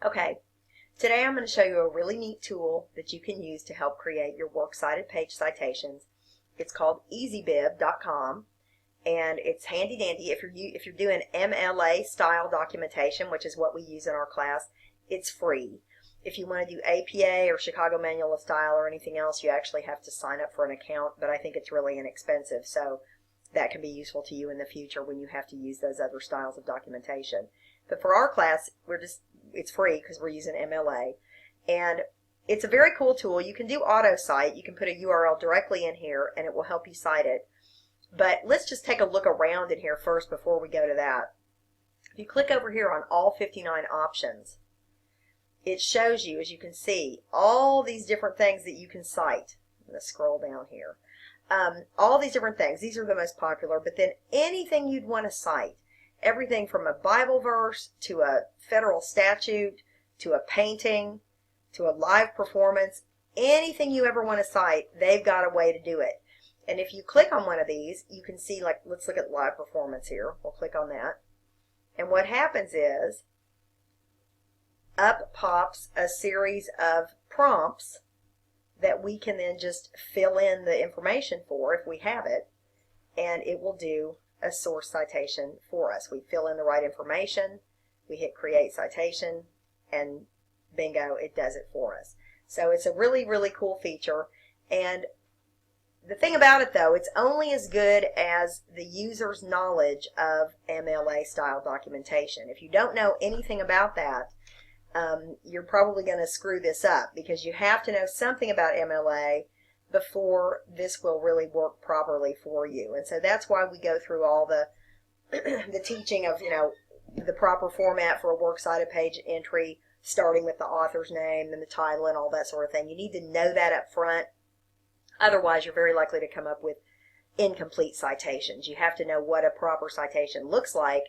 Okay, today I'm going to show you a really neat tool that you can use to help create your works cited page citations. It's called Easy.bib.com, and it's handy dandy if you're doing MLA style documentation, which is what we use in our class. It's free. If you want to do APA or Chicago Manual of Style or anything else, you actually have to sign up for an account, but I think it's really inexpensive, so that can be useful to you in the future when you have to use those other styles of documentation. But for our class, it's free because we're using MLA, and it's a very cool tool. You can do auto cite. You can put a URL directly in here and it will help you cite it. But let's just take a look around in here first before we go to that. If you click over here on all 59 options, it shows you, as you can see, all these different things that you can cite. I'm going to scroll down here. All these different things. These are the most popular, but then anything you'd want to cite. Everything from a Bible verse to a federal statute to a painting to a live performance. Anything you ever want to cite, they've got a way to do it. And if you click on one of these, you can see, like, let's look at live performance here. We'll click on that. And what happens is, up pops a series of prompts that we can then just fill in the information for if we have it, and it will do a source citation for us. We fill in the right information, we hit create citation, and bingo, it does it for us. So it's a really, really cool feature. And the thing about it, though, it's only as good as the user's knowledge of MLA style documentation. If you don't know anything about that, you're probably going to screw this up, because you have to know something about MLA before this will really work properly for you. And so that's why we go through all the the teaching of, the proper format for a works cited page entry, starting with the author's name and the title and all that sort of thing. You need to know that up front. Otherwise, you're very likely to come up with incomplete citations. You have to know what a proper citation looks like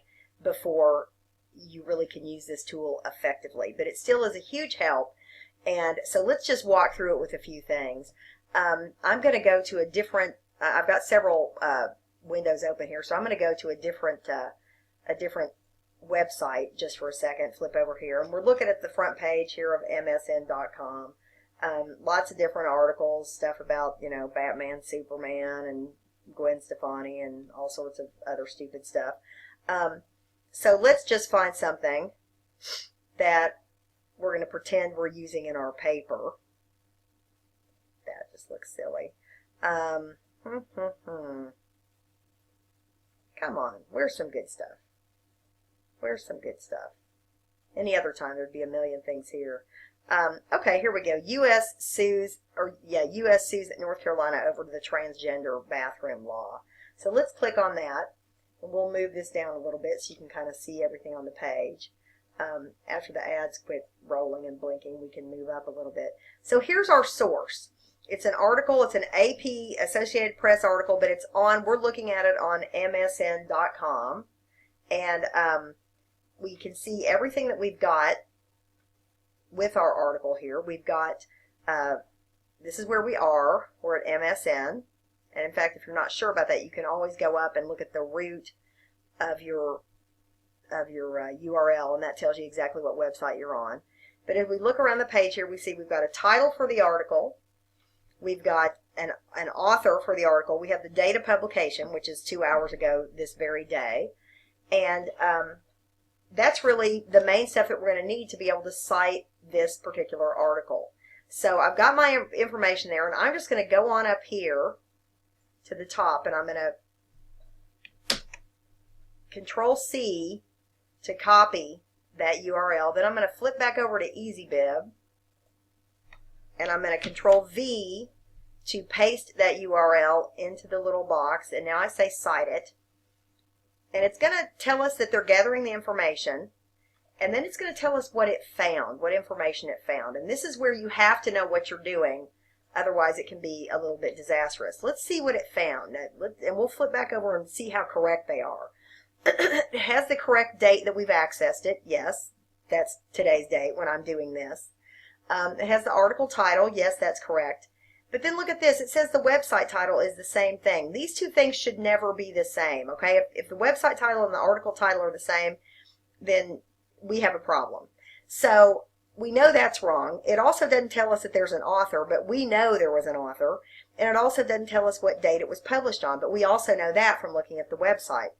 before you really can use this tool effectively. But it still is a huge help. And so let's just walk through it with a few things. I'm going to go to a different, I've got several windows open here, so I'm going to go to a different website just for a second, flip over here. And we're looking at the front page here of msn.com. Lots of different articles, stuff about, Batman, Superman, and Gwen Stefani, and all sorts of other stupid stuff. So let's just find something that we're going to pretend we're using in our paper. That just looks silly. Come on, where's some good stuff? Where's some good stuff? Any other time there'd be a million things here. Okay, here we go. U.S. sues North Carolina over the transgender bathroom law. So let's click on that, and we'll move this down a little bit so you can kind of see everything on the page. After the ads quit rolling and blinking, we can move up a little bit. So here's our source. It's an article. It's an AP, Associated Press article, but we're looking at it on msn.com, and we can see everything that we've got with our article here. We've got, this is where we are. We're at MSN. And in fact, if you're not sure about that, you can always go up and look at the root of your URL, and that tells you exactly what website you're on. But if we look around the page here, we see we've got a title for the article. We've got an author for the article. We have the date of publication, which is 2 hours ago this very day. And that's really the main stuff that we're going to need to be able to cite this particular article. So I've got my information there, and I'm just going to go on up here to the top, and I'm going to Control-C to copy that URL. Then I'm going to flip back over to Easy.bib, and I'm going to Control-V to paste that URL into the little box, and now I say cite it. And it's going to tell us that they're gathering the information, and then it's going to tell us what it found, what information it found. And this is where you have to know what you're doing, otherwise it can be a little bit disastrous. Let's see what it found, and we'll flip back over and see how correct they are. It has the correct date that we've accessed it. Yes, that's today's date when I'm doing this. It has the article title. Yes, that's correct. But then look at this. It says the website title is the same thing. These two things should never be the same, okay? If the website title and the article title are the same, then we have a problem. So we know that's wrong. It also doesn't tell us that there's an author, but we know there was an author. And it also doesn't tell us what date it was published on, but we also know that from looking at the website.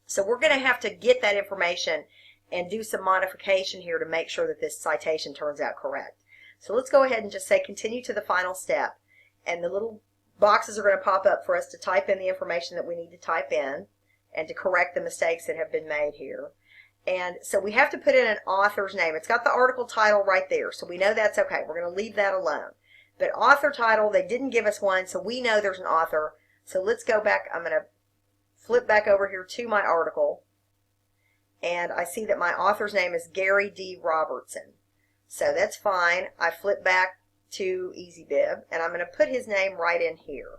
So we're going to have to get that information and do some modification here to make sure that this citation turns out correct. So let's go ahead and just say continue to the final step. And the little boxes are going to pop up for us to type in the information that we need to type in and to correct the mistakes that have been made here. And so we have to put in an author's name. It's got the article title right there, so we know that's okay. We're going to leave that alone. But author title, they didn't give us one, so we know there's an author. So let's go back. I'm going to flip back over here to my article, and I see that my author's name is Gary D. Robertson. So that's fine. I flip back to Easy.bib, and I'm going to put his name right in here.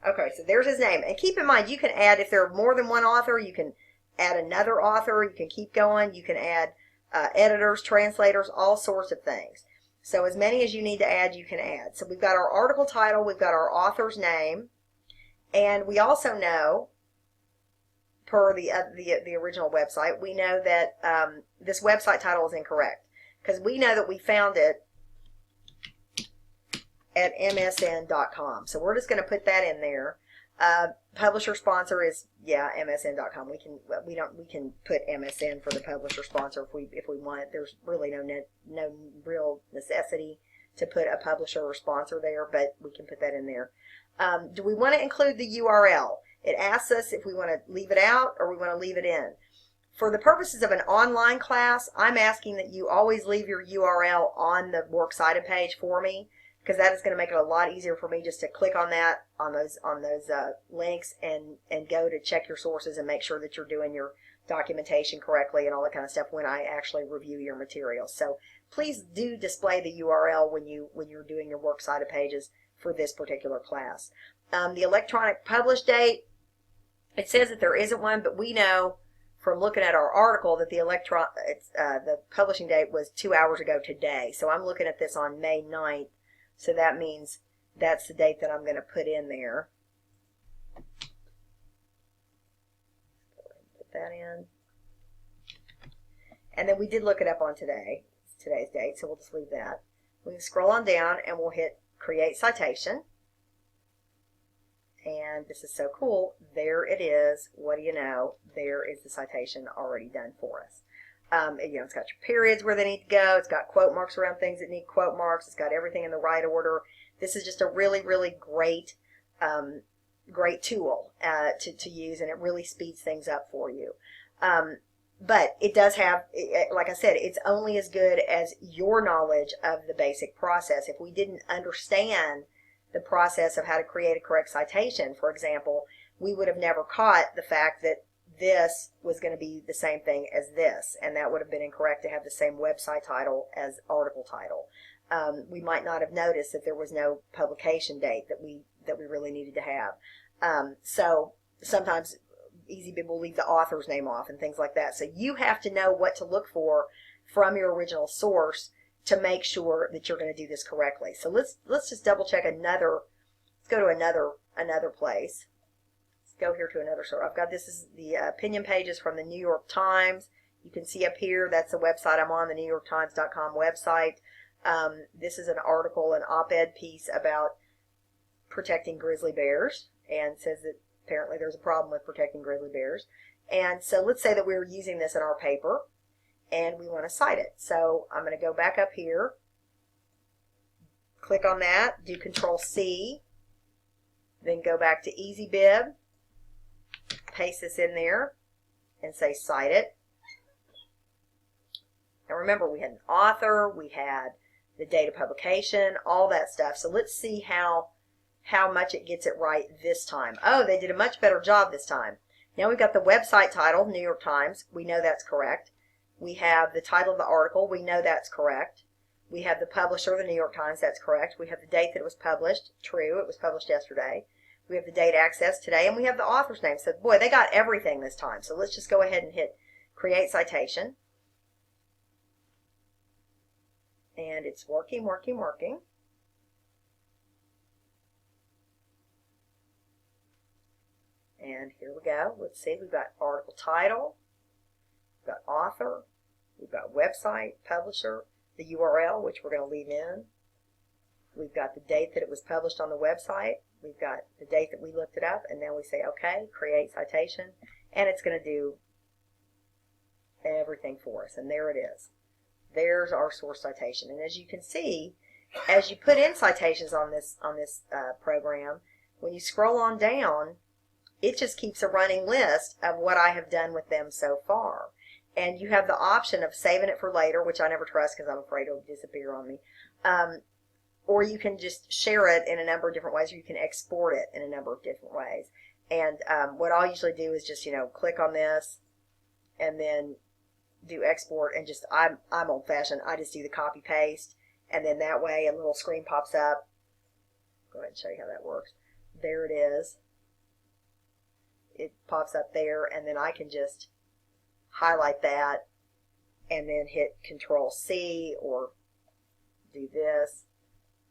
Okay, so there's his name. And keep in mind, you can add, if there are more than one author, you can add another author. You can keep going. You can add editors, translators, all sorts of things. So as many as you need to add, you can add. So we've got our article title. We've got our author's name. And we also know, per the original website, we know that this website title is incorrect. Because we know that we found it at msn.com. So we're just going to put that in there. Publisher sponsor is, yeah, msn.com. We can put MSN for the publisher sponsor if we want. There's really no real necessity to put a publisher or sponsor there, but we can put that in there. Do we want to include the URL? It asks us if we want to leave it out or we want to leave it in. For the purposes of an online class, I'm asking that you always leave your URL on the Works Cited page for me, because that is going to make it a lot easier for me just to click on that, on those links, and go to check your sources and make sure that you're doing your documentation correctly and all that kind of stuff when I actually review your materials. So please do display the URL when you're doing your Works Cited pages for this particular class. The electronic publish date, it says that there isn't one, but we know from looking at our article that the publishing date was 2 hours ago today. So I'm looking at this on May 9th. So that means that's the date that I'm going to put in there. Put that in. And then we did look it up on today's date, so we'll just leave that. We can scroll on down and we'll hit Create Citation. And this is so cool. There it is. What do you know? There is the citation already done for us. It's got your periods where they need to go. It's got quote marks around things that need quote marks. It's got everything in the right order. This is just a really, really great tool to use, and it really speeds things up for you. But it does have, like I said, it's only as good as your knowledge of the basic process. If we didn't understand the process of how to create a correct citation, for example, we would have never caught the fact that this was going to be the same thing as this, and that would have been incorrect to have the same website title as article title. We might not have noticed that there was no publication date that we really needed to have. So sometimes Easy.bib will leave the author's name off and things like that. So you have to know what to look for from your original source to make sure that you're going to do this correctly. So let's just double check another. Let's go to another place. Go here to another source. I've got, this is the opinion pages from the New York Times. You can see up here, that's the website I'm on, the NewYorkTimes.com website. This is an article, an op-ed piece about protecting grizzly bears, and says that apparently there's a problem with protecting grizzly bears. And so let's say that we're using this in our paper and we want to cite it. So I'm going to go back up here, click on that, do Control-C, then go back to Easy.bib, paste this in there, and say cite it. And remember, we had an author, we had the date of publication, all that stuff. So let's see how much it gets it right this time. Oh, they did a much better job this time. Now we've got the website title, New York Times. We know that's correct. We have the title of the article. We know that's correct. We have the publisher, the New York Times. That's correct. We have the date that it was published. True, it was published yesterday. We have the date access today, and we have the author's name. So, boy, they got everything this time. So let's just go ahead and hit Create Citation. And it's working. And here we go. Let's see, we've got article title, we've got author, we've got website, publisher, the URL, which we're going to leave in. We've got the date that it was published on the website. We've got the date that we looked it up, and now we say, okay, create citation, and it's going to do everything for us. And there it is. There's our source citation. And as you can see, as you put in citations on this program, when you scroll on down, it just keeps a running list of what I have done with them so far. And you have the option of saving it for later, which I never trust because I'm afraid it'll disappear on me. Or you can just share it in a number of different ways, or you can export it in a number of different ways. And what I'll usually do is just, click on this and then do export, and just, I'm old-fashioned. I just do the copy paste, and then that way a little screen pops up. Go ahead and show you how that works. There it is. It pops up there, and then I can just highlight that and then hit Control-C or do this,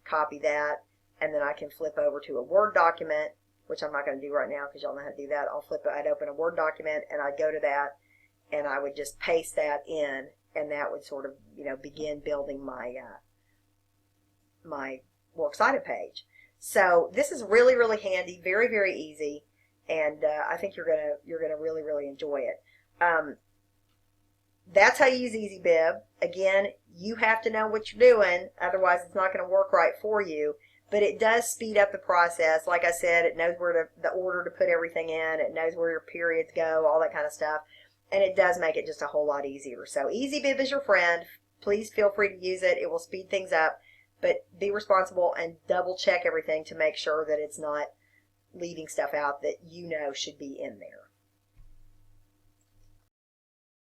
copy that, and then I can flip over to a Word document, which I'm not going to do right now because y'all know how to do that. I'd open a Word document, and I'd go to that, and I would just paste that in, and that would sort of, begin building my my Works Cited page. So this is really, really handy, very, very easy, and I think you're gonna really, really enjoy it. That's how you use Easy.bib. Again, you have to know what you're doing, otherwise it's not going to work right for you. But it does speed up the process. Like I said, it knows where the order to put everything in. It knows where your periods go, all that kind of stuff. And it does make it just a whole lot easier. So Easy.bib is your friend. Please feel free to use it. It will speed things up. But be responsible and double check everything to make sure that it's not leaving stuff out that should be in there.